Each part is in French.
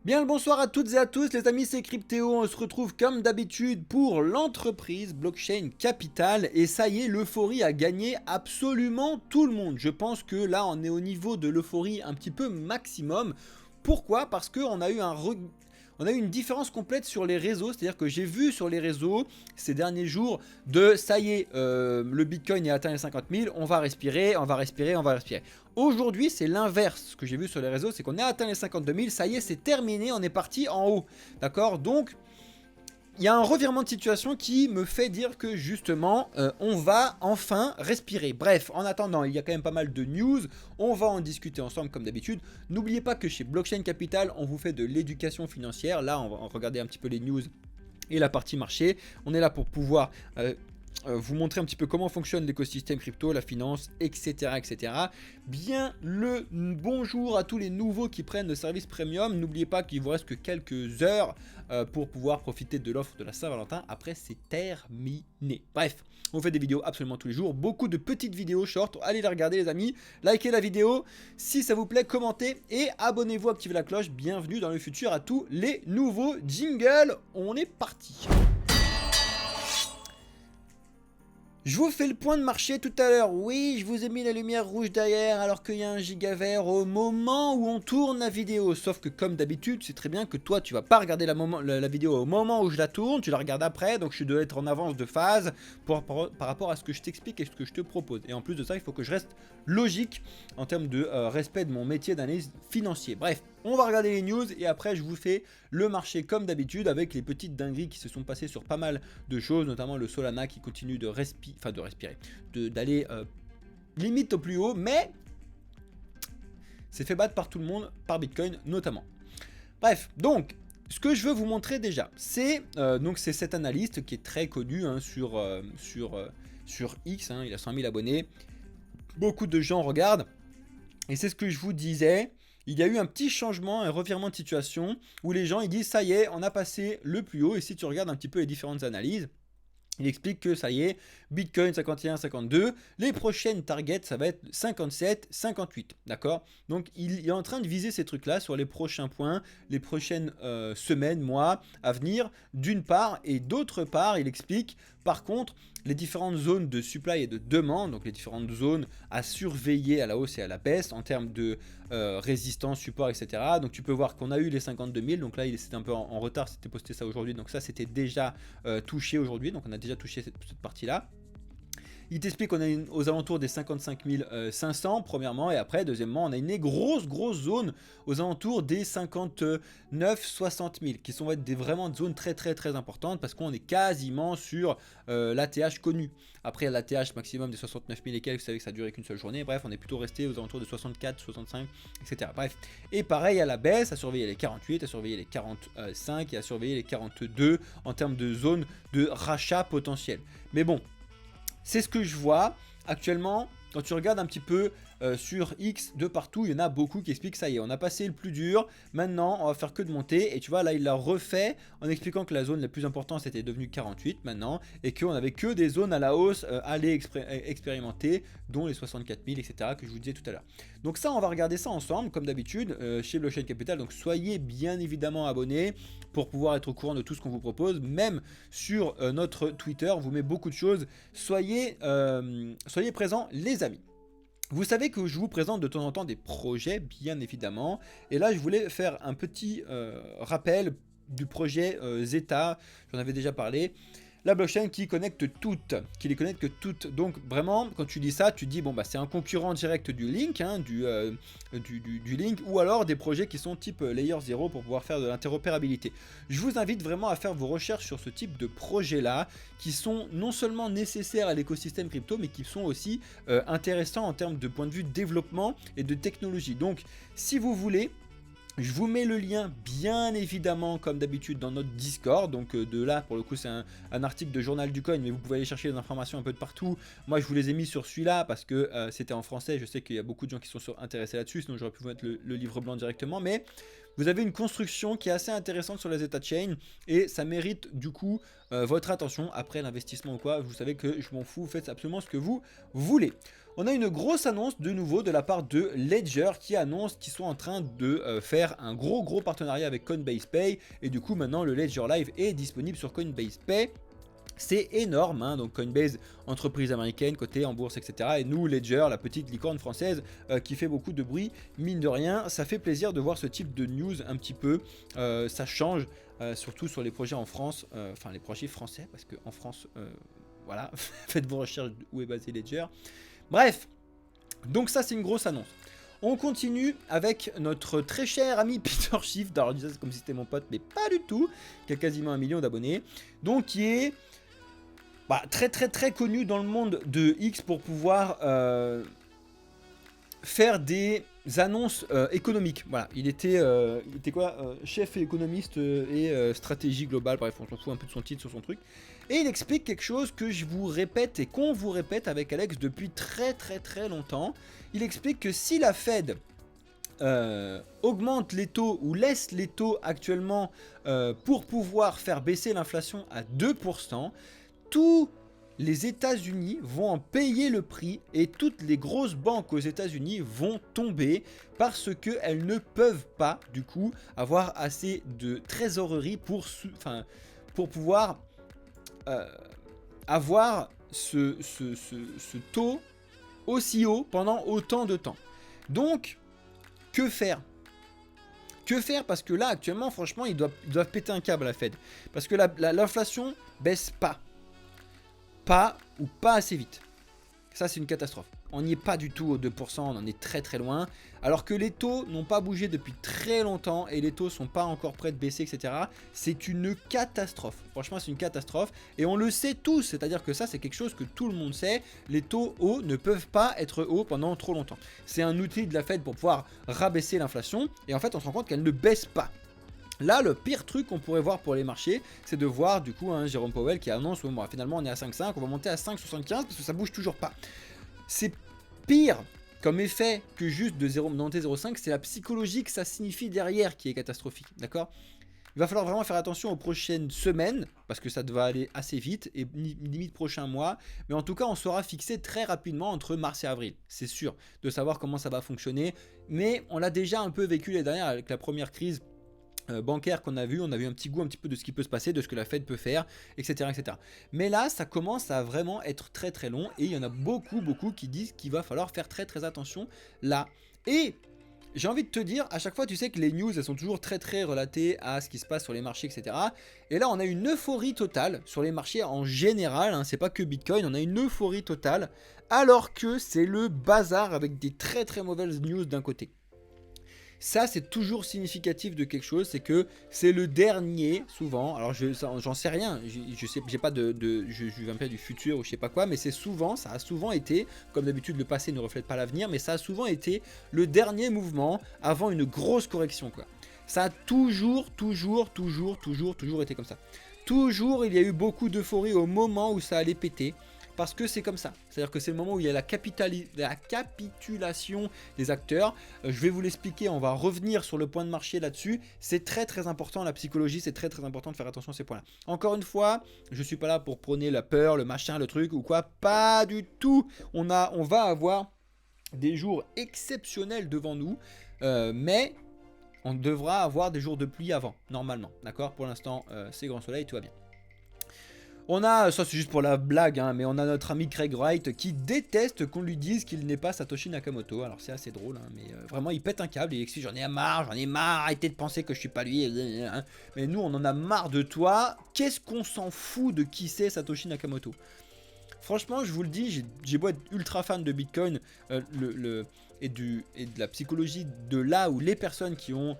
Bien le bonsoir à toutes et à tous les amis, c'est Cryptéo, on se retrouve comme d'habitude pour l'entreprise Blockchain Capital et ça y est, l'euphorie a gagné absolument tout le monde. Je pense que là on est au niveau de l'euphorie un petit peu maximum. Pourquoi? Parce qu'on a eu on a eu une différence complète sur les réseaux, c'est-à-dire que j'ai vu sur les réseaux ces derniers jours de ça y est, le Bitcoin est atteint les 50 000, on va respirer, on va respirer, on va respirer. Aujourd'hui, c'est l'inverse. Ce que j'ai vu sur les réseaux, c'est qu'on a atteint les 52 000, ça y est, c'est terminé, on est parti en haut. D'accord? Donc, il y a un revirement de situation qui me fait dire que justement, on va enfin respirer. Bref, en attendant, il y a quand même pas mal de news. On va en discuter ensemble comme d'habitude. N'oubliez pas que chez Blockchain Capital, on vous fait de l'éducation financière. Là, on va regarder un petit peu les news et la partie marché. On est là pour pouvoir vous montrer un petit peu comment fonctionne l'écosystème crypto, la finance, etc., etc. Bien le bonjour à tous les nouveaux qui prennent le service premium. N'oubliez pas qu'il vous reste que quelques heures pour pouvoir profiter de l'offre de la Saint-Valentin. Après, c'est terminé. Bref, on fait des vidéos absolument tous les jours. Beaucoup de petites vidéos short. Allez les regarder les amis. Likez la vidéo. Si ça vous plaît, commentez et abonnez-vous, activez la cloche. Bienvenue dans le futur à tous les nouveaux jingles. On est parti. Je vous fais le point de marché tout à l'heure. Oui, je vous ai mis la lumière rouge derrière alors qu'il y a un giga vert au moment où on tourne la vidéo. Sauf que comme d'habitude, c'est très bien que toi, tu vas pas regarder la vidéo au moment où je la tourne, tu la regardes après. Donc je dois être en avance de phase par rapport à ce que je t'explique et ce que je te propose. Et en plus de ça, il faut que je reste logique en termes de respect de mon métier d'analyse financier. Bref, on va regarder les news et après je vous fais le marché comme d'habitude avec les petites dingueries qui se sont passées sur pas mal de choses, notamment le Solana qui continue de respirer, d'aller limite au plus haut, mais c'est fait battre par tout le monde, par Bitcoin notamment. Bref, donc ce que je veux vous montrer déjà, c'est c'est cet analyste qui est très connu hein, sur X, hein, il a 100 000 abonnés, beaucoup de gens regardent, et c'est ce que je vous disais. Il y a eu un petit changement, un revirement de situation où les gens ils disent ça y est, on a passé le plus haut. Et si tu regardes un petit peu les différentes analyses, il explique que ça y est, Bitcoin 51, 52, les prochaines targets ça va être 57, 58, d'accord? Donc il est en train de viser ces trucs-là sur les prochains points, les prochaines semaines, mois à venir, d'une part, et d'autre part, il explique par contre les différentes zones de supply et de demande, donc les différentes zones à surveiller à la hausse et à la baisse en termes de résistance, support, etc. Donc tu peux voir qu'on a eu les 52 000, donc là c'était un peu en retard, c'était posté ça aujourd'hui, donc ça c'était déjà touché aujourd'hui, donc on a déjà touché cette partie-là. Il t'explique qu'on est aux alentours des 55 500 premièrement, et après deuxièmement on a une grosse zone aux alentours des 59 60 000 qui sont vraiment des zones très importantes parce qu'on est quasiment sur l'ATH connu. Après l'ATH maximum des 69 000 et quelques, vous savez que ça a duré qu'une seule journée, bref on est plutôt resté aux alentours de 64, 65, etc. Bref, et pareil à la baisse, à surveiller les 48, à surveiller les 45 et à surveiller les 42 en termes de zone de rachat potentiel. Mais bon, c'est ce que je vois actuellement. Quand tu regardes un petit peu sur X de partout, il y en a beaucoup qui expliquent ça y est, on a passé le plus dur, maintenant on va faire que de monter. Et tu vois là il l'a refait en expliquant que la zone la plus importante c'était devenu 48 maintenant, et qu'on avait que des zones à la hausse à aller expérimenter, dont les 64 000 etc que je vous disais tout à l'heure. Donc ça on va regarder ça ensemble comme d'habitude chez Blockchain Capital. Donc soyez bien évidemment abonnés pour pouvoir être au courant de tout ce qu'on vous propose. Même sur notre Twitter on vous met beaucoup de choses. Soyez présents les amis. Vous savez que je vous présente de temps en temps des projets, bien évidemment. Et là, je voulais faire un petit rappel du projet Zeta. J'en avais déjà parlé. La blockchain qui connecte toutes, qui les connecte toutes. Donc vraiment, quand tu dis ça, tu dis bon bah c'est un concurrent direct du Link, hein, du Link, ou alors des projets qui sont type Layer 0 pour pouvoir faire de l'interopérabilité. Je vous invite vraiment à faire vos recherches sur ce type de projet-là, qui sont non seulement nécessaires à l'écosystème crypto, mais qui sont aussi intéressants en termes de point de vue de développement et de technologie. Donc si vous voulez, je vous mets le lien bien évidemment comme d'habitude dans notre Discord. Donc de là pour le coup c'est un article de Journal du Coin, mais vous pouvez aller chercher les informations un peu de partout. Moi je vous les ai mis sur celui-là parce que c'était en français. Je sais qu'il y a beaucoup de gens qui sont intéressés là-dessus, sinon j'aurais pu vous mettre le livre blanc directement. Mais vous avez une construction qui est assez intéressante sur les Zeta Chain et ça mérite du coup votre attention après l'investissement ou quoi. Vous savez que je m'en fous, faites absolument ce que vous voulez. On a une grosse annonce de nouveau de la part de Ledger qui annonce qu'ils sont en train de faire un gros partenariat avec Coinbase Pay et du coup maintenant le Ledger Live est disponible sur Coinbase Pay. C'est énorme, hein, donc Coinbase, entreprise américaine, cotée en bourse, etc. Et nous, Ledger, la petite licorne française qui fait beaucoup de bruit, mine de rien, ça fait plaisir de voir ce type de news un petit peu. Ça change, surtout sur les projets en France, enfin les projets français, parce qu'en France, voilà, faites vos recherches où est basé Ledger. Bref, donc ça c'est une grosse annonce. On continue avec notre très cher ami Peter Schiff, alors c'est comme si c'était mon pote, mais pas du tout, qui a quasiment 1 million d'abonnés, donc qui est très connu dans le monde de X pour pouvoir faire des annonces économiques. Voilà, il était quoi, chef économiste et stratégie globale, bref, on s'en fout un peu de son titre sur son truc. Et il explique quelque chose que je vous répète et qu'on vous répète avec Alex depuis très longtemps. Il explique que si la Fed augmente les taux ou laisse les taux actuellement pour pouvoir faire baisser l'inflation à 2%, tous les États-Unis vont en payer le prix et toutes les grosses banques aux États-Unis vont tomber parce qu'elles ne peuvent pas du coup avoir assez de trésorerie pour pouvoir avoir ce taux aussi haut pendant autant de temps. Donc, que faire ? Que faire? Parce que là, actuellement, franchement, ils doivent péter un câble à la Fed. Parce que l'inflation baisse pas ou pas assez vite. Ça, c'est une catastrophe. On n'y est pas du tout aux 2%, on en est très loin. Alors que les taux n'ont pas bougé depuis très longtemps et les taux sont pas encore prêts de baisser, etc. C'est une catastrophe. Franchement, c'est une catastrophe. Et on le sait tous, c'est-à-dire que ça, c'est quelque chose que tout le monde sait. Les taux hauts ne peuvent pas être hauts pendant trop longtemps. C'est un outil de la Fed pour pouvoir rabaisser l'inflation. Et en fait, on se rend compte qu'elle ne baisse pas. Là, le pire truc qu'on pourrait voir pour les marchés, c'est de voir du coup Jérôme Powell qui annonce bon, finalement on est à 5,5, on va monter à 5,75 parce que ça bouge toujours pas. C'est pire comme effet que juste de monter 0,5, c'est la psychologie que ça signifie derrière qui est catastrophique, d'accord ? Il va falloir vraiment faire attention aux prochaines semaines, parce que ça va aller assez vite, et limite prochain mois. Mais en tout cas, on sera fixé très rapidement entre mars et avril. C'est sûr, de savoir comment ça va fonctionner. Mais on l'a déjà un peu vécu les dernières avec la première crise bancaire qu'on a vu, on a vu un petit goût un petit peu de ce qui peut se passer, de ce que la Fed peut faire, etc. Mais là, ça commence à vraiment être très long, et il y en a beaucoup qui disent qu'il va falloir faire très attention là. Et j'ai envie de te dire, à chaque fois, tu sais que les news, elles sont toujours très relatées à ce qui se passe sur les marchés, etc. Et là, on a une euphorie totale sur les marchés en général, hein, c'est pas que Bitcoin, on a une euphorie totale, alors que c'est le bazar avec des très mauvaises news d'un côté. Ça, c'est toujours significatif de quelque chose, c'est que c'est le dernier, souvent, alors j'en sais rien, je sais, j'ai pas je viens pas du futur ou je sais pas quoi, mais ça a souvent été, comme d'habitude le passé ne reflète pas l'avenir, mais ça a souvent été le dernier mouvement avant une grosse correction, quoi. Ça a toujours été comme ça. Toujours, il y a eu beaucoup d'euphorie au moment où ça allait péter. Parce que c'est comme ça, c'est-à-dire que c'est le moment où il y a la capitulation des acteurs. Je vais vous l'expliquer, on va revenir sur le point de marché là-dessus. C'est très important, la psychologie, c'est très important de faire attention à ces points-là. Encore une fois, je ne suis pas là pour prôner la peur, le machin, le truc ou quoi, pas du tout. On va avoir des jours exceptionnels devant nous, mais on devra avoir des jours de pluie avant, normalement. D'accord? Pour l'instant, c'est grand soleil, tout va bien. On a, ça c'est juste pour la blague, hein, mais on a notre ami Craig Wright qui déteste qu'on lui dise qu'il n'est pas Satoshi Nakamoto. Alors c'est assez drôle, hein, mais vraiment il pète un câble, il explique j'en ai marre, arrêtez de penser que je suis pas lui. Mais nous on en a marre de toi, qu'est-ce qu'on s'en fout de qui c'est Satoshi Nakamoto? Franchement, je vous le dis, j'ai beau être ultra fan de Bitcoin et de la psychologie de là où les personnes qui ont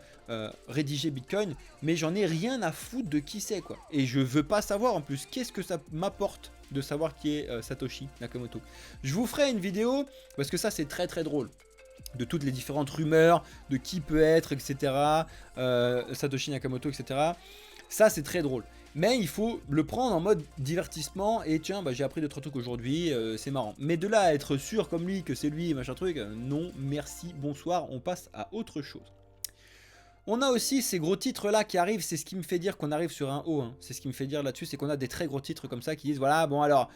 rédigé Bitcoin, mais j'en ai rien à foutre de qui c'est, quoi. Et je veux pas savoir en plus, qu'est-ce que ça m'apporte de savoir qui est Satoshi Nakamoto. Je vous ferai une vidéo, parce que ça c'est très drôle, de toutes les différentes rumeurs, de qui peut être, etc. Satoshi Nakamoto, etc. Ça c'est très drôle. Mais il faut le prendre en mode divertissement et tiens, j'ai appris 2-3 trucs aujourd'hui, c'est marrant. Mais de là à être sûr comme lui que c'est lui, machin truc, non, merci, bonsoir, on passe à autre chose. On a aussi ces gros titres là qui arrivent, c'est ce qui me fait dire qu'on arrive sur un haut, hein. C'est ce qui me fait dire là-dessus, c'est qu'on a des très gros titres comme ça qui disent voilà, bon alors,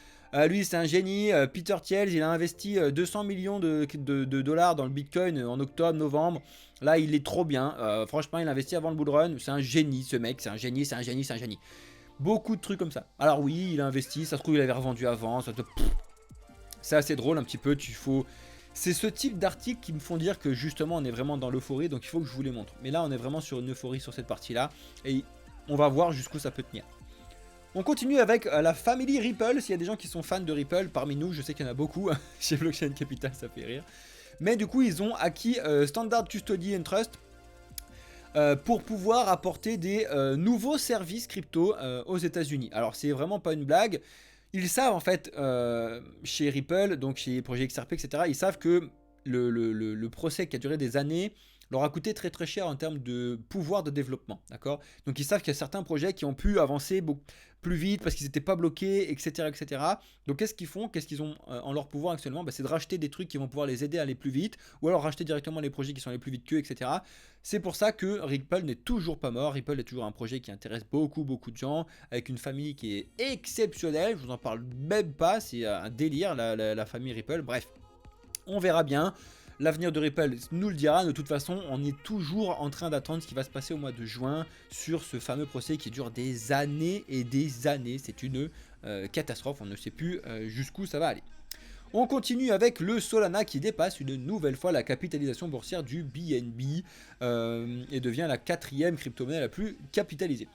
lui c'est un génie, Peter Thiel, il a investi 200 millions de dollars dans le Bitcoin en octobre, novembre, là il est trop bien, franchement il investit avant le bull run, c'est un génie ce mec, c'est un génie, c'est un génie, c'est un génie. Beaucoup de trucs comme ça. Alors oui, il a investi, ça se trouve il avait revendu avant, c'est assez drôle un petit peu, c'est ce type d'articles qui me font dire que justement on est vraiment dans l'euphorie, donc il faut que je vous les montre. Mais là on est vraiment sur une euphorie sur cette partie là, et on va voir jusqu'où ça peut tenir. On continue avec la famille Ripple, s'il y a des gens qui sont fans de Ripple parmi nous, je sais qu'il y en a beaucoup, chez Blockchain Capital ça fait rire. Mais du coup ils ont acquis Standard Custody and Trust pour pouvoir apporter des nouveaux services crypto aux États-Unis. Alors c'est vraiment pas une blague. Ils savent en fait, chez Ripple, donc chez Projet XRP, etc., ils savent que le procès qui a duré des années leur a coûté très très cher en termes de pouvoir de développement, d'accord. Donc ils savent qu'il y a certains projets qui ont pu avancer beaucoup plus vite parce qu'ils n'étaient pas bloqués, etc., etc. Donc qu'est-ce qu'ils font? Qu'est-ce qu'ils ont en leur pouvoir actuellement? C'est de racheter des trucs qui vont pouvoir les aider à aller plus vite, ou alors racheter directement les projets qui sont allés plus vite qu'eux, etc. C'est pour ça que Ripple n'est toujours pas mort. Ripple est toujours un projet qui intéresse beaucoup de gens, avec une famille qui est exceptionnelle, je vous en parle même pas, c'est un délire la famille Ripple. Bref, on verra bien. L'avenir de Ripple nous le dira. De toute façon, on est toujours en train d'attendre ce qui va se passer au mois de juin sur ce fameux procès qui dure des années et des années. C'est une catastrophe. On ne sait plus jusqu'où ça va aller. On continue avec le Solana qui dépasse une nouvelle fois la capitalisation boursière du BNB et devient la 4e crypto-monnaie la plus capitalisée.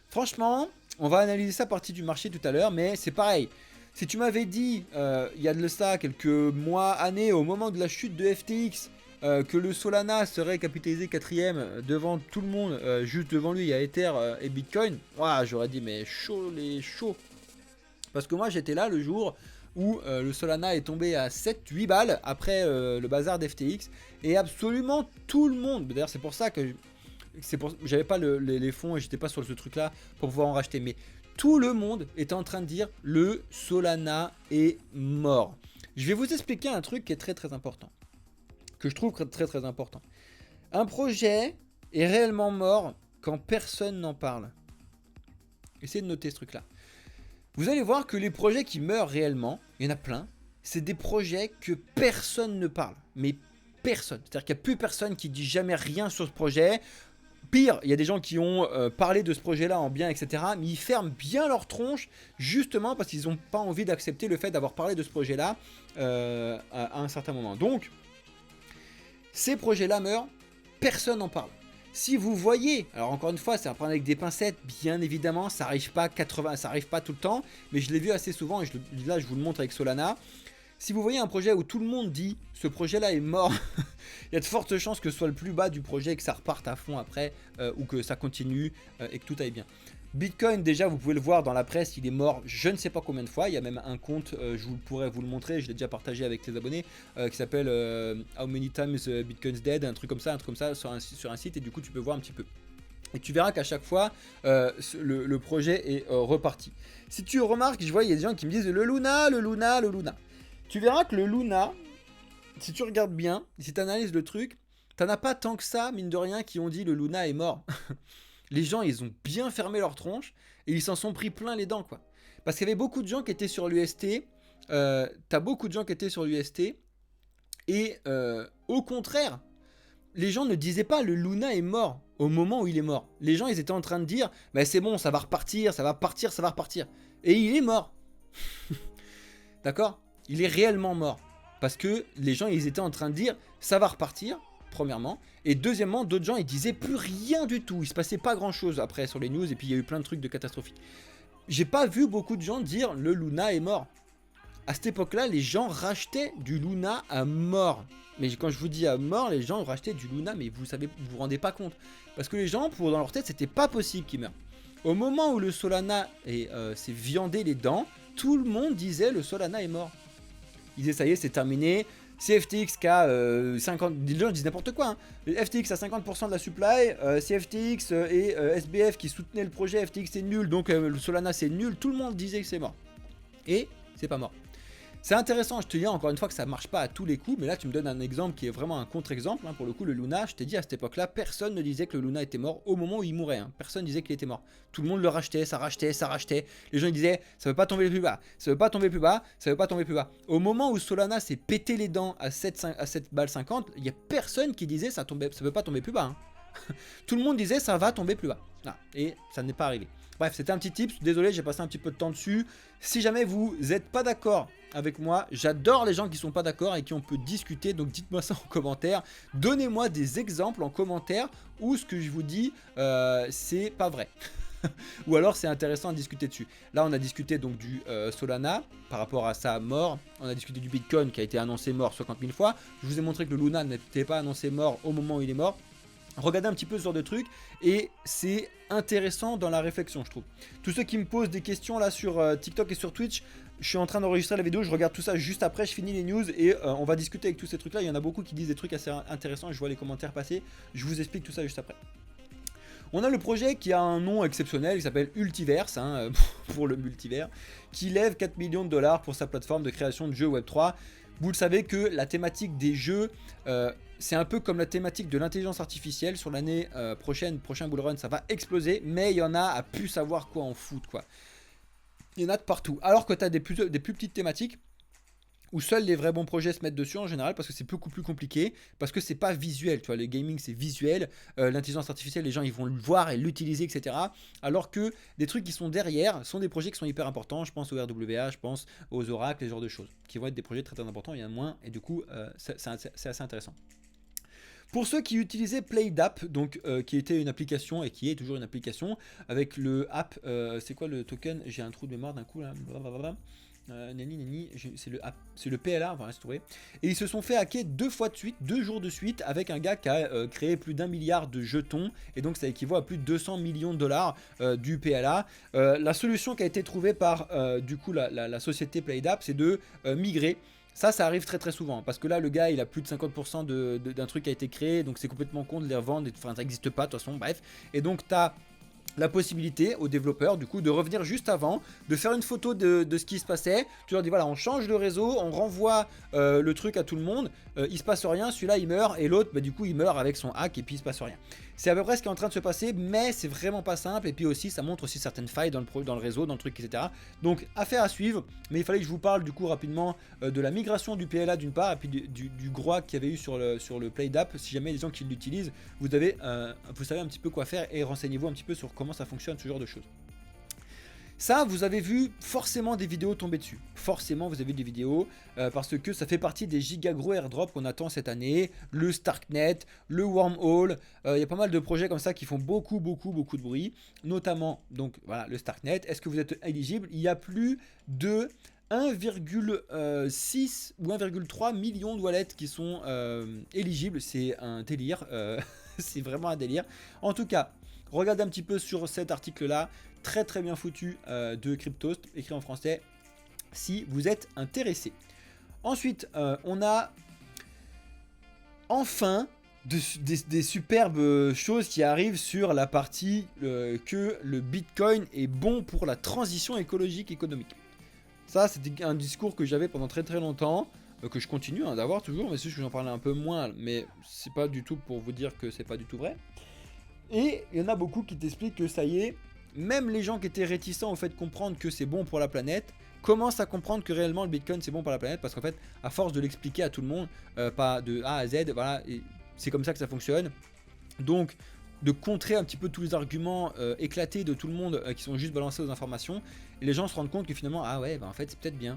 Franchement, on va analyser ça partie du marché tout à l'heure, mais c'est pareil. Si tu m'avais dit, il y a de ça quelques mois, années, au moment de la chute de FTX, que le Solana serait capitalisé 4e devant tout le monde, juste devant lui, il y a Ether et Bitcoin, ouah, j'aurais dit, mais chaud les chauds. Parce que moi, j'étais là le jour où le Solana est tombé à 7-8 balles après le bazar d'FTX, et absolument tout le monde, d'ailleurs c'est pour ça que j'avais pas les fonds et j'étais pas sur ce truc là pour pouvoir en racheter, mais tout le monde est en train de dire le Solana est mort. Je vais vous expliquer un truc qui est très très important, que je trouve très très important. Un projet est réellement mort quand personne n'en parle. Essayez de noter ce truc là. Vous allez voir que les projets qui meurent réellement, il y en a plein, c'est des projets que personne ne parle. Mais personne. C'est-à-dire qu'il n'y a plus personne qui dit jamais rien sur ce projet. Pire, il y a des gens qui ont parlé de ce projet-là en bien, etc. Mais ils ferment bien leur tronche, justement parce qu'ils n'ont pas envie d'accepter le fait d'avoir parlé de ce projet-là à un certain moment. Donc, ces projets-là meurent, personne n'en parle. Si vous voyez, alors encore une fois, c'est à prendre avec des pincettes, bien évidemment, ça arrive pas ça arrive pas tout le temps, mais je l'ai vu assez souvent, et là je vous le montre avec Solana. Si vous voyez un projet où tout le monde dit ce projet-là est mort, il y a de fortes chances que ce soit le plus bas du projet, que ça reparte à fond après, ou que ça continue et que tout aille bien. Bitcoin, déjà, vous pouvez le voir dans la presse, il est mort je ne sais pas combien de fois. Il y a même un compte, je pourrais vous le montrer, je l'ai déjà partagé avec les abonnés, qui s'appelle How Many Times Bitcoin's Dead, un truc comme ça sur un site, et du coup tu peux voir un petit peu. Et tu verras qu'à chaque fois, le projet est reparti. Si tu remarques, je vois, il y a des gens qui me disent le Luna. Tu verras que le Luna, si tu regardes bien, si tu analyses le truc, t'en as pas tant que ça, mine de rien, qui ont dit le Luna est mort. Les gens, ils ont bien fermé leur tronche et ils s'en sont pris plein les dents, quoi. Parce qu'il y avait beaucoup de gens qui étaient sur l'UST. T'as beaucoup de gens qui étaient sur l'UST. Et au contraire, les gens ne disaient pas le Luna est mort au moment où il est mort. Les gens, ils étaient en train de dire bah, c'est bon, ça va repartir, ça va partir, ça va repartir. Et il est mort. D'accord ? Il est réellement mort. Parce que les gens, ils étaient en train de dire ça va repartir. Premièrement, et deuxièmement, d'autres gens ils disaient plus rien du tout, il se passait pas grand chose après sur les news, et puis il y a eu plein de trucs de catastrophiques. J'ai pas vu beaucoup de gens dire le Luna est mort. À cette époque-là, les gens rachetaient du Luna à mort. Mais quand je vous dis à mort, les gens rachetaient du Luna, mais vous vous rendez pas compte. Parce que les gens, dans leur tête, c'était pas possible qu'ils meurent. Au moment où le Solana s'est viandé les dents, tout le monde disait le Solana est mort. Ils disaient ça y est, c'est terminé. C'est FTX qui a 50... Les gens disent n'importe quoi. Hein. FTX a 50% de la supply. C'est FTX et SBF qui soutenaient le projet. FTX c'est nul, donc le Solana c'est nul. Tout le monde disait que c'est mort. Et c'est pas mort. C'est intéressant, je te dis encore une fois que ça marche pas à tous les coups, mais là tu me donnes un exemple qui est vraiment un contre-exemple. Pour le coup, le Luna, je t'ai dit à cette époque-là, personne ne disait que le Luna était mort au moment où il mourait. Personne ne disait qu'il était mort. Tout le monde le rachetait, ça rachetait, ça rachetait. Les gens ils disaient, ça veut pas tomber plus bas, ça veut pas tomber plus bas, ça veut pas tomber plus bas. Au moment où Solana s'est pété les dents à 7 balles 50, il y a personne qui disait ça veut pas tomber plus bas. Tout le monde disait ça va tomber plus bas. Et ça n'est pas arrivé. Bref, c'était un petit tips. Désolé, j'ai passé un petit peu de temps dessus. Si jamais vous n'êtes pas d'accord avec moi, j'adore les gens qui sont pas d'accord et qui on peut discuter. Donc dites-moi ça en commentaire. Donnez-moi des exemples en commentaire où ce que je vous dis, c'est pas vrai. Ou alors c'est intéressant à discuter dessus. Là on a discuté donc du Solana par rapport à sa mort. On a discuté du Bitcoin qui a été annoncé mort 50 000 fois. Je vous ai montré que le Luna n'était pas annoncé mort au moment où il est mort. Regardez un petit peu ce genre de trucs et c'est intéressant dans la réflexion, je trouve. Tous ceux qui me posent des questions là sur TikTok et sur Twitch, je suis en train d'enregistrer la vidéo, je regarde tout ça juste après, je finis les news et on va discuter avec tous ces trucs là. Il y en a beaucoup qui disent des trucs assez intéressants, je vois les commentaires passer, je vous explique tout ça juste après. On a le projet qui a un nom exceptionnel, qui s'appelle Ultiverse, pour le multivers, qui lève 4 millions de dollars pour sa plateforme de création de jeux Web3. Vous le savez que la thématique des jeux, c'est un peu comme la thématique de l'intelligence artificielle. Sur l'année prochain bull run, ça va exploser, mais il y en a à plus savoir quoi en foutre, quoi. Il y en a de partout. Alors que tu as des plus petites thématiques, où seuls les vrais bons projets se mettent dessus en général, parce que c'est beaucoup plus compliqué, parce que c'est pas visuel, tu vois, le gaming c'est visuel, l'intelligence artificielle les gens ils vont le voir et l'utiliser, etc. Alors que des trucs qui sont derrière sont des projets qui sont hyper importants, je pense au RWA, je pense aux oracles, ce genre de choses, qui vont être des projets très très importants, il y en a moins, et du coup c'est assez intéressant. Pour ceux qui utilisaient PlayDApp, donc qui était une application et qui est toujours une application, avec le app, c'est quoi le token? J'ai un trou de mémoire d'un coup là, c'est le PLA, on va rester trouvé. Et ils se sont fait hacker 2 jours de suite, avec un gars qui a créé plus d'1 milliard de jetons, et donc ça équivaut à plus de 200 millions de dollars du PLA. La solution qui a été trouvée par du coup la société PlayDApp, c'est de migrer. Ça arrive très très souvent, parce que là le gars il a plus de 50% d'un truc qui a été créé, donc c'est complètement con de les revendre, enfin ça n'existe pas de toute façon, bref. Et donc tu as la possibilité aux développeurs du coup de revenir juste avant, de faire une photo de ce qui se passait. Tu leur dis voilà, on change le réseau, on renvoie le truc à tout le monde, il se passe rien, celui-là il meurt et l'autre du coup il meurt avec son hack et puis il se passe rien. C'est à peu près ce qui est en train de se passer, mais c'est vraiment pas simple, et puis aussi ça montre aussi certaines failles dans le réseau, dans le truc, etc. Donc affaire à suivre, mais il fallait que je vous parle du coup rapidement de la migration du PLA d'une part, et puis du GROA qu'il y avait eu sur le PlayDApp. Si jamais les gens qui l'utilisent, vous savez un petit peu quoi faire, et renseignez-vous un petit peu sur comment ça fonctionne, ce genre de choses. Ça, vous avez vu forcément des vidéos tomber dessus. Forcément, vous avez vu des vidéos parce que ça fait partie des giga gros airdrops qu'on attend cette année. Le Starknet, le Wormhole. Il y a pas mal de projets comme ça qui font beaucoup de bruit. Notamment, donc voilà, le Starknet. Est-ce que vous êtes éligible? Il y a plus de 1,6 ou 1,3 million de wallets qui sont éligibles. C'est un délire. C'est vraiment un délire. En tout cas, regardez un petit peu sur cet article-là. Très très bien foutu de Cryptost, écrit en français, si vous êtes intéressé. Ensuite, on a enfin des superbes choses qui arrivent sur la partie que le Bitcoin est bon pour la transition écologique économique. Ça, c'était un discours que j'avais pendant très très longtemps, que je continue d'avoir toujours, mais c'est juste que j'en parlais un peu moins, mais c'est pas du tout pour vous dire que c'est pas du tout vrai. Et il y en a beaucoup qui t'expliquent que ça y est, même les gens qui étaient réticents au fait de comprendre que c'est bon pour la planète commencent à comprendre que réellement le Bitcoin c'est bon pour la planète, parce qu'en fait à force de l'expliquer à tout le monde, pas de A à Z, voilà, c'est comme ça que ça fonctionne. Donc de contrer un petit peu tous les arguments éclatés de tout le monde qui sont juste balancés aux informations, et les gens se rendent compte que finalement ah ouais en fait c'est peut-être bien,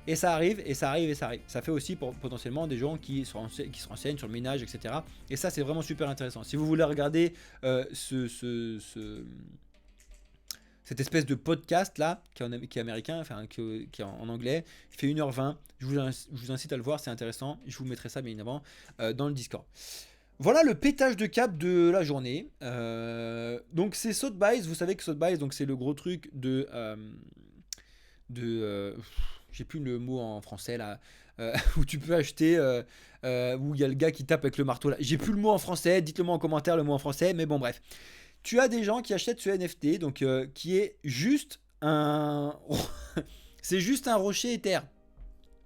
et ça arrive et ça arrive et ça arrive. Ça fait aussi potentiellement des gens qui se renseignent sur le minage, etc. Et ça c'est vraiment super intéressant. Si vous voulez regarder cette espèce de podcast là qui est américain, enfin qui est en anglais, il fait 1h20, je vous incite à le voir, c'est intéressant. Je vous mettrai ça bien évidemment dans le Discord. Voilà le pétage de câble de la journée. Donc c'est Sotheby's, vous savez que Sotheby's, donc c'est le gros truc j'ai plus le mot en français là, où tu peux acheter, où il y a le gars qui tape avec le marteau là. J'ai plus le mot en français, dites-le moi en commentaire le mot en français, mais bon bref. Tu as des gens qui achètent ce NFT, donc qui est juste un C'est juste un rocher Ether.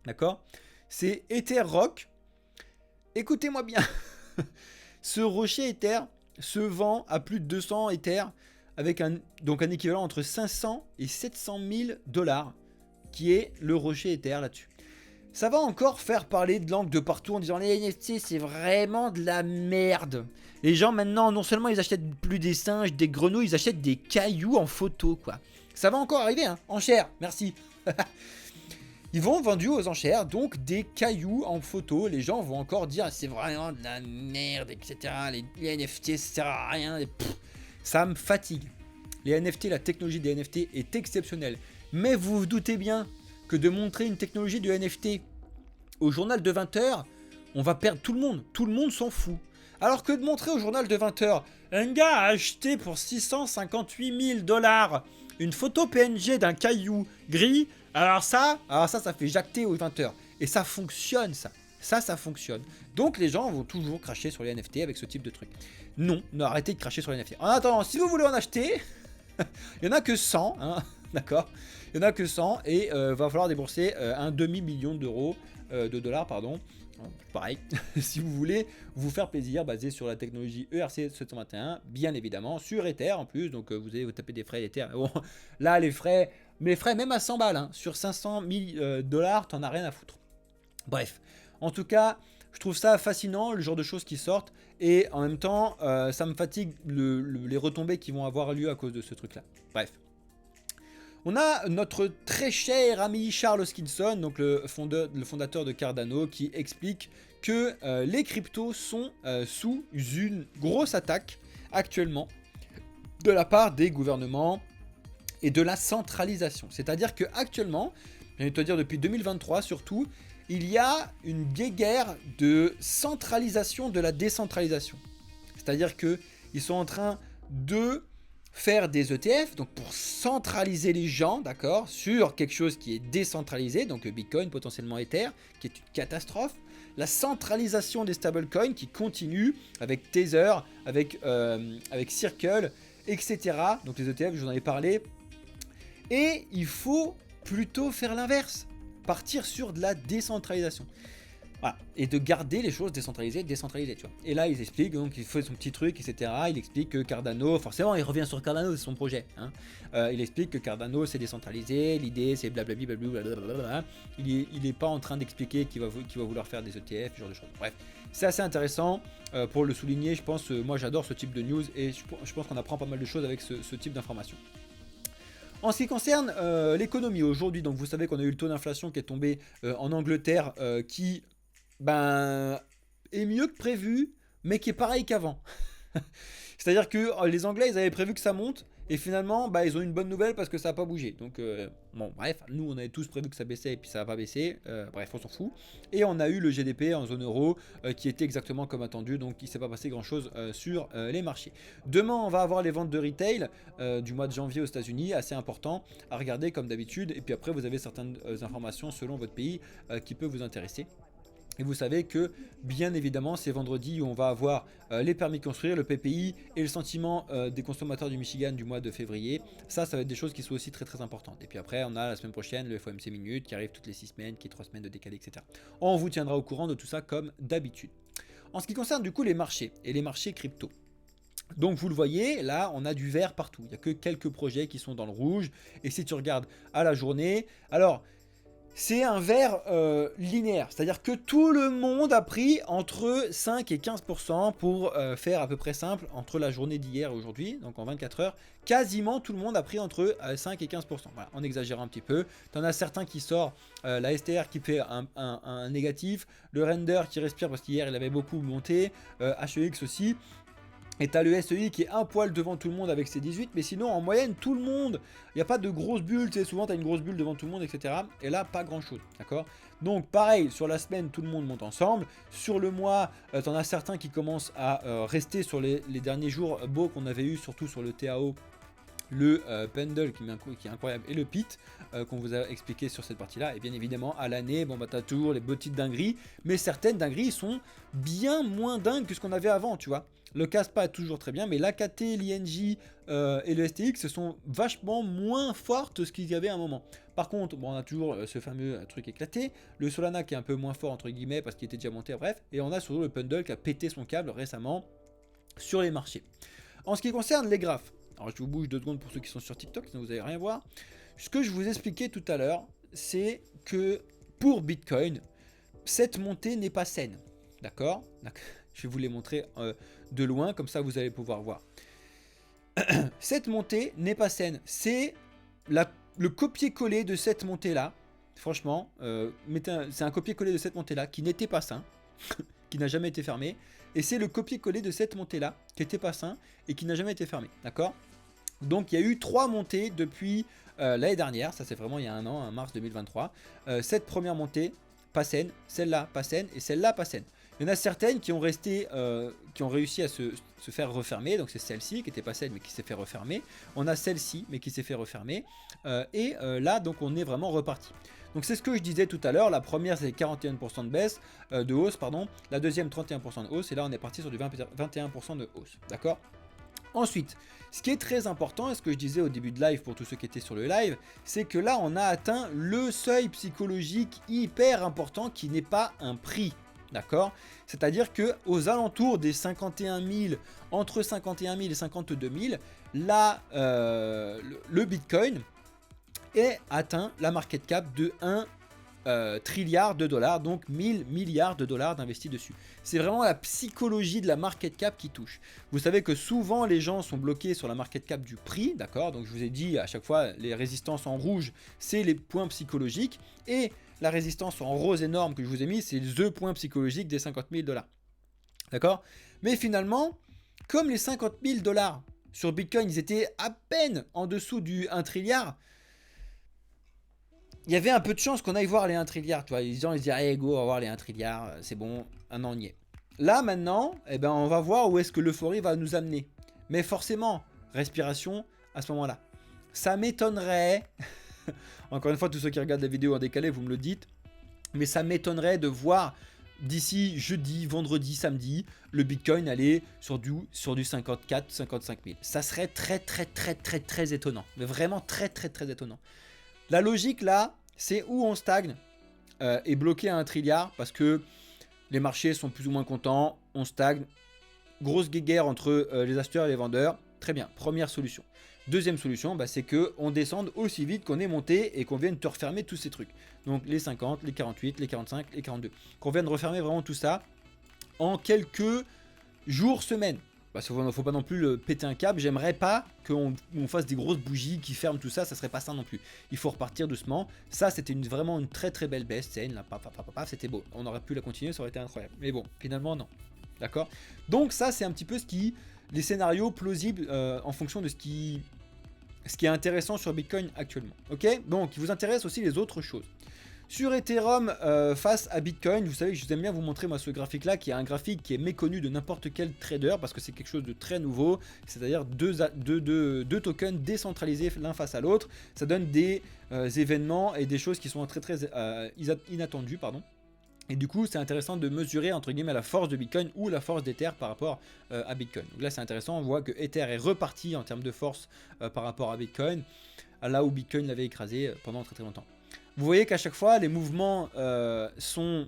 D'accord? C'est Ether Rock. Écoutez-moi bien. Ce rocher Ether se vend à plus de 200 Ether avec donc un équivalent entre 500 et 700 000 $, qui est le rocher Ether là-dessus. Ça va encore faire parler de langue de partout en disant les NFT c'est vraiment de la merde. Les gens maintenant non seulement ils achètent plus des singes, des grenouilles, ils achètent des cailloux en photo quoi. Ça va encore arriver hein, enchères, merci. Ils vont vendus aux enchères, donc des cailloux en photo. Les gens vont encore dire c'est vraiment de la merde, etc. Les NFT ça sert à rien. Ça me fatigue. Les NFT, la technologie des NFT est exceptionnelle. Mais vous vous doutez bien que de montrer une technologie de NFT au journal de 20h, on va perdre tout le monde. Tout le monde s'en fout. Alors que de montrer au journal de 20h, un gars a acheté pour 658 000 $ une photo PNG d'un caillou gris. Alors ça fait jacter aux 20h. Et ça fonctionne, ça. Ça fonctionne. Donc les gens vont toujours cracher sur les NFT avec ce type de truc. Non, arrêtez de cracher sur les NFT. En attendant, si vous voulez en acheter, il n'y en a que 100, hein, d'accord? Il n'y en a que 100 et va falloir débourser un demi-million d'euros, de dollars, pardon. Pareil, si vous voulez vous faire plaisir, basé sur la technologie ERC721, bien évidemment, sur Ether en plus, donc vous allez vous taper des frais Ether. Bon, là, les frais même à 100 balles, hein, sur 500 000 $, t'en as rien à foutre. Bref, en tout cas, je trouve ça fascinant, le genre de choses qui sortent, et en même temps, ça me fatigue les retombées qui vont avoir lieu à cause de ce truc-là. Bref. On a notre très cher ami Charles Hoskinson, donc le fondateur de Cardano, qui explique que les cryptos sont sous une grosse attaque actuellement de la part des gouvernements et de la centralisation. C'est-à-dire qu'actuellement, je vais te dire depuis 2023 surtout, il y a une guerre de centralisation de la décentralisation. C'est-à-dire qu'ils sont en train de faire des ETF, donc pour centraliser les gens, d'accord, sur quelque chose qui est décentralisé, donc Bitcoin, potentiellement Ether, qui est une catastrophe. La centralisation des stablecoins qui continue avec Tether, avec Circle, etc. Donc les ETF, je vous en ai parlé. Et il faut plutôt faire l'inverse, partir sur de la décentralisation. Voilà. Et de garder les choses décentralisées, tu vois. Et là, ils expliquent, donc il fait son petit truc, etc. Il explique que Cardano, forcément, il revient sur Cardano, c'est son projet. Hein. Il explique que Cardano, c'est décentralisé, l'idée, c'est blablabli, blablabla. Il n'est pas en train d'expliquer qu'il va vouloir faire des ETF, ce genre de choses. Bref, c'est assez intéressant pour le souligner. Je pense, moi, j'adore ce type de news et je pense qu'on apprend pas mal de choses avec ce type d'informations. En ce qui concerne l'économie aujourd'hui, donc vous savez qu'on a eu le taux d'inflation qui est tombé en Angleterre, qui est mieux que prévu, mais qui est pareil qu'avant. C'est-à-dire que les Anglais, ils avaient prévu que ça monte, et finalement, ils ont une bonne nouvelle parce que ça n'a pas bougé. Donc, bon, bref, nous, on avait tous prévu que ça baissait, et puis ça n'a pas baissé. Bref, on s'en fout. Et on a eu le GDP en zone euro, qui était exactement comme attendu, donc il ne s'est pas passé grand-chose sur les marchés. Demain, on va avoir les ventes de retail du mois de janvier aux États-Unis, assez important à regarder comme d'habitude. Et puis après, vous avez certaines informations selon votre pays qui peuvent vous intéresser. Et vous savez que, bien évidemment, c'est vendredi où on va avoir les permis de construire, le PPI et le sentiment des consommateurs du Michigan du mois de février. Ça va être des choses qui sont aussi très très importantes. Et puis après, on a la semaine prochaine le FOMC minutes qui arrive toutes les 6 semaines, qui est 3 semaines de décalé, etc. On vous tiendra au courant de tout ça comme d'habitude. En ce qui concerne du coup les marchés et les marchés crypto. Donc vous le voyez, là on a du vert partout. Il n'y a que quelques projets qui sont dans le rouge. Et si tu regardes à la journée, alors... c'est un vert linéaire, c'est-à-dire que tout le monde a pris entre 5 et 15% pour faire à peu près simple entre la journée d'hier et aujourd'hui, donc en 24 heures, quasiment tout le monde a pris entre 5 et 15%. Voilà, en exagérant un petit peu. Tu en as certains qui sortent, la STR qui fait un négatif, le render qui respire parce qu'hier il avait beaucoup monté, HEX aussi. Et tu as le SEI qui est un poil devant tout le monde avec ses 18, mais sinon en moyenne tout le monde, il n'y a pas de grosse bulle, tu sais, souvent tu as une grosse bulle devant tout le monde, etc. Et là pas grand chose, d'accord. Donc pareil, sur la semaine tout le monde monte ensemble, sur le mois tu en as certains qui commencent à rester sur les derniers jours beaux qu'on avait eu, surtout sur le TAO, le Pendle qui est incroyable et le Pit qu'on vous a expliqué sur cette partie là. Et bien évidemment à l'année, bon t'as toujours les petites dingueries, mais certaines dingueries sont bien moins dingues que ce qu'on avait avant, tu vois. Le Caspa est toujours très bien, mais l'AKT, l'INJ et le STX sont vachement moins fortes ce qu'il y avait à un moment. Par contre, bon, on a toujours ce fameux truc éclaté, le Solana qui est un peu moins fort entre guillemets parce qu'il était déjà monté, bref, et on a surtout le Pundle qui a pété son câble récemment sur les marchés. En ce qui concerne les graphes, alors je vous bouge 2 secondes pour ceux qui sont sur TikTok, sinon vous n'allez rien voir. Ce que je vous expliquais tout à l'heure, c'est que pour Bitcoin, cette montée n'est pas saine. D'accord? Je vais vous les montrer de loin, comme ça vous allez pouvoir voir. Cette montée n'est pas saine. C'est le copier-coller de cette montée-là. Franchement, c'est un copier-coller de cette montée-là qui n'était pas sain, qui n'a jamais été fermé. Et c'est le copier-coller de cette montée-là qui n'était pas sain et qui n'a jamais été fermé. D'accord? Donc il y a eu 3 montées depuis l'année dernière. Ça c'est vraiment il y a un an, en mars 2023. Cette première montée, pas saine. Celle-là, pas saine. Et celle-là, pas saine. Il y en a certaines qui ont réussi à se faire refermer. Donc c'est celle-ci qui était pas saine mais qui s'est fait refermer. On a celle-ci mais qui s'est fait refermer. Là donc on est vraiment reparti. Donc c'est ce que je disais tout à l'heure. La première c'est 41% de baisse, de hausse pardon. La deuxième 31% de hausse. Et là on est parti sur du 21% de hausse. D'accord? Ensuite, ce qui est très important, et ce que je disais au début de live pour tous ceux qui étaient sur le live, c'est que là on a atteint le seuil psychologique hyper important qui n'est pas un prix. D'accord? C'est-à-dire que aux alentours des 51 000, entre 51 000 et 52 000, là, le Bitcoin est atteint la market cap de 1 trilliard de dollars, donc 1000 milliards de dollars d'investis dessus. C'est vraiment la psychologie de la market cap qui touche. Vous savez que souvent les gens sont bloqués sur la market cap du prix, d'accord? Donc je vous ai dit à chaque fois, les résistances en rouge, c'est les points psychologiques, et la résistance en rose énorme que je vous ai mis, c'est le point psychologique des 50 000 dollars. D'accord? Mais finalement, comme les 50 000 dollars sur Bitcoin, ils étaient à peine en dessous du 1 trilliard, il y avait un peu de chance qu'on aille voir les 1 trilliard. Tu vois, les gens ils se disent, hey, go, on va voir les 1 trilliard, c'est bon, un an on y est. Là maintenant, eh ben, on va voir où est-ce que l'euphorie va nous amener. Mais forcément, respiration à ce moment-là. Ça m'étonnerait, encore une fois, tous ceux qui regardent la vidéo en décalé, vous me le dites, mais ça m'étonnerait de voir d'ici jeudi, vendredi, samedi, le Bitcoin aller sur du 54, 55 000. Ça serait très étonnant. Mais vraiment très étonnant. La logique là, c'est où on stagne et bloqué à 1 trilliard parce que les marchés sont plus ou moins contents, on stagne, grosse guéguerre entre les acheteurs et les vendeurs. Très bien, première solution. Deuxième solution, bah, c'est qu'on descende aussi vite qu'on est monté et qu'on vienne te refermer tous ces trucs. Donc les 50, les 48, les 45, les 42. Qu'on vienne refermer vraiment tout ça en quelques jours, semaines. Parce qu'il ne faut pas non plus péter un câble. J'aimerais pas qu'on fasse des grosses bougies qui ferment tout ça. Ça serait pas ça non plus. Il faut repartir doucement. Ça, c'était vraiment une très belle baisse. Scène, là, c'était beau. On aurait pu la continuer, ça aurait été incroyable. Mais bon, finalement, non. D'accord? Donc ça, c'est un petit peu les scénarios plausibles en fonction de ce qui est intéressant sur Bitcoin actuellement. Ok? Donc, il vous intéresse aussi les autres choses. Sur Ethereum face à Bitcoin, vous savez que je vous aime bien vous montrer moi ce graphique là qui est un graphique qui est méconnu de n'importe quel trader parce que c'est quelque chose de très nouveau, c'est-à-dire deux tokens décentralisés l'un face à l'autre. Ça donne des événements et des choses qui sont très inattendues, pardon. Et du coup, c'est intéressant de mesurer entre guillemets la force de Bitcoin ou la force d'Ether par rapport à Bitcoin. Donc là, c'est intéressant, on voit que Ether est reparti en termes de force par rapport à Bitcoin, là où Bitcoin l'avait écrasé pendant très longtemps. Vous voyez qu'à chaque fois, les mouvements sont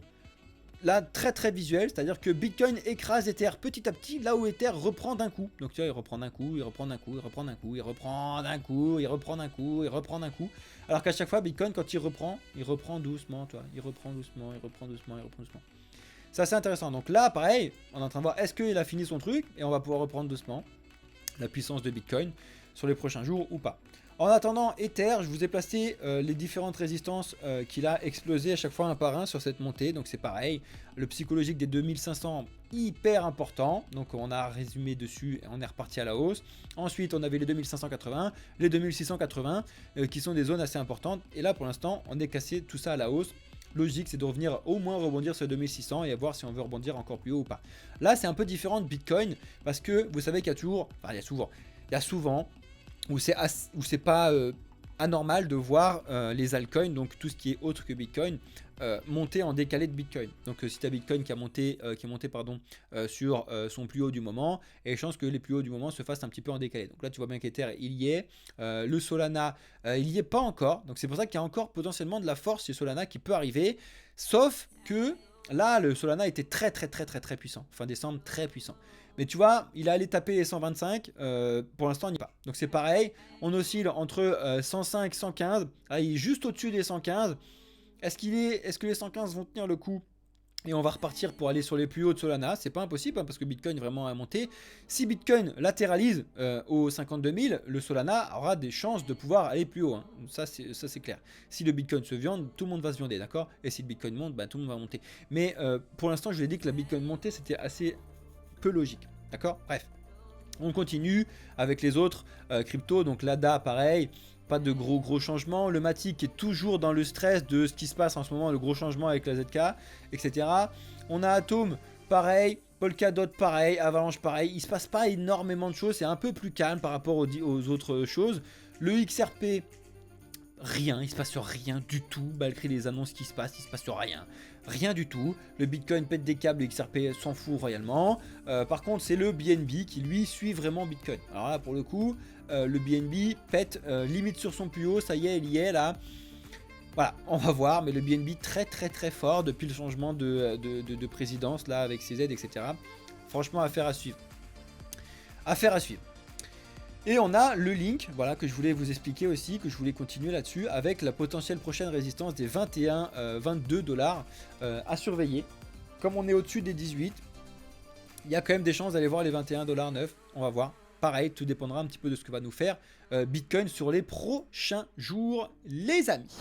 là très visuels, c'est-à-dire que Bitcoin écrase Ether petit à petit, là où Ether reprend d'un coup. Donc tu vois, il reprend d'un coup, il reprend d'un coup, il reprend d'un coup, il reprend d'un coup, il reprend d'un coup, il reprend d'un coup. Alors qu'à chaque fois, Bitcoin, quand il reprend doucement, tu vois, il reprend doucement, il reprend doucement, il reprend doucement. C'est assez intéressant. Donc là, pareil, on est en train de voir est-ce qu'il a fini son truc, et on va pouvoir reprendre doucement la puissance de Bitcoin sur les prochains jours ou pas. En attendant Ether, je vous ai placé les différentes résistances qu'il a explosées à chaque fois un par un sur cette montée. Donc c'est pareil, le psychologique des 2500 hyper important. Donc on a résumé dessus et on est reparti à la hausse. Ensuite on avait les 2580, les 2680 qui sont des zones assez importantes. Et là pour l'instant on est cassé tout ça à la hausse. Logique c'est de revenir au moins rebondir sur 2600 et à voir si on veut rebondir encore plus haut ou pas. Là c'est un peu différent de Bitcoin parce que vous savez qu'il y a toujours, enfin il y a souvent où c'est pas anormal de voir les altcoins, donc tout ce qui est autre que Bitcoin, montée en décalé de Bitcoin. Donc si tu as Bitcoin qui est monté sur son plus haut du moment, et les chances que les plus hauts du moment se fassent un petit peu en décalé. Donc là tu vois bien qu'Ether il y est, le Solana il n'y est pas encore, donc c'est pour ça qu'il y a encore potentiellement de la force chez Solana qui peut arriver, sauf que là le Solana était très puissant, fin décembre très puissant. Mais tu vois, il est allé taper les 125, pour l'instant on n'y est pas. Donc c'est pareil, on oscille entre 105 et 115, là, il est juste au-dessus des 115. Est-ce que les 115 vont tenir le coup et on va repartir pour aller sur les plus hauts de Solana? C'est pas impossible parce que Bitcoin vraiment a monté. Si Bitcoin latéralise aux 52 000, le Solana aura des chances de pouvoir aller plus haut. Hein. Ça c'est clair. Si le Bitcoin se viande, tout le monde va se viander, d'accord? Et si le Bitcoin monte, tout le monde va monter. Mais pour l'instant, je vous ai dit que la Bitcoin montée, c'était assez peu logique, d'accord? Bref. On continue avec les autres cryptos. Donc l'ADA, pareil. Pas de gros changements. Le Matic est toujours dans le stress de ce qui se passe en ce moment, le gros changement avec la ZK, etc. On a Atom, pareil. Polkadot, pareil. Avalanche, pareil. Il ne se passe pas énormément de choses. C'est un peu plus calme par rapport aux autres choses. Le XRP, rien. Il ne se passe rien du tout. Malgré les annonces qui se passent, il ne se passe rien. Rien du tout. Le Bitcoin pète des câbles, le XRP s'en fout royalement. Par contre, c'est le BNB qui lui suit vraiment Bitcoin. Alors là, pour le coup, le BNB pète limite sur son plus haut. Ça y est, il y est là. Voilà, on va voir. Mais le BNB très fort depuis le changement de présidence là avec CZ, etc. Franchement, affaire à suivre. Affaire à suivre. Et on a le link, voilà, que je voulais vous expliquer aussi, que je voulais continuer là-dessus, avec la potentielle prochaine résistance des 22 dollars à surveiller. Comme on est au-dessus des 18, il y a quand même des chances d'aller voir les 21 dollars 9. On va voir. Pareil, tout dépendra un petit peu de ce que va nous faire Bitcoin sur les prochains jours, les amis.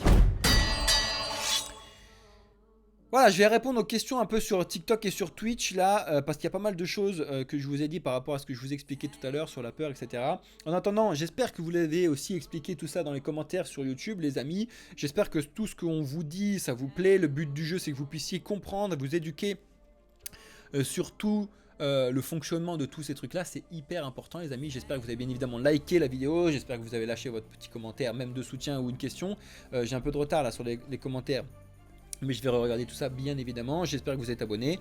Voilà, je vais répondre aux questions un peu sur TikTok et sur Twitch là, parce qu'il y a pas mal de choses que je vous ai dit par rapport à ce que je vous expliquais tout à l'heure sur la peur, etc. En attendant, j'espère que vous l'avez aussi expliqué tout ça dans les commentaires sur YouTube, les amis. J'espère que tout ce qu'on vous dit, ça vous plaît. Le but du jeu, c'est que vous puissiez comprendre, vous éduquer sur tout le fonctionnement de tous ces trucs-là. C'est hyper important, les amis. J'espère que vous avez bien évidemment liké la vidéo. J'espère que vous avez lâché votre petit commentaire, même de soutien ou une question. J'ai un peu de retard là sur les commentaires. Mais je vais regarder tout ça bien évidemment, j'espère que vous êtes abonnés.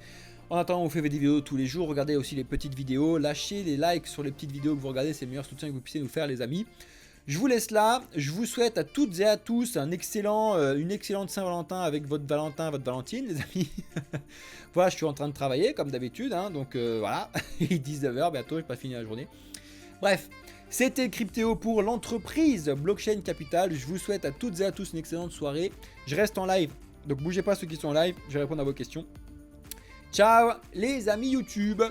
En attendant, on fait des vidéos tous les jours, regardez aussi les petites vidéos, lâchez les likes sur les petites vidéos que vous regardez, c'est le meilleur soutien que vous puissiez nous faire les amis. Je vous laisse là, je vous souhaite à toutes et à tous une excellente Saint-Valentin avec votre Valentin, votre Valentine les amis. Voilà, je suis en train de travailler comme d'habitude, hein, donc voilà, il est 19h bientôt, je n'ai pas fini la journée. Bref. C'était Cryptéo pour l'entreprise Blockchain Capital, je vous souhaite à toutes et à tous une excellente soirée, je reste en live. Donc bougez pas ceux qui sont en live, je vais répondre à vos questions. Ciao les amis YouTube!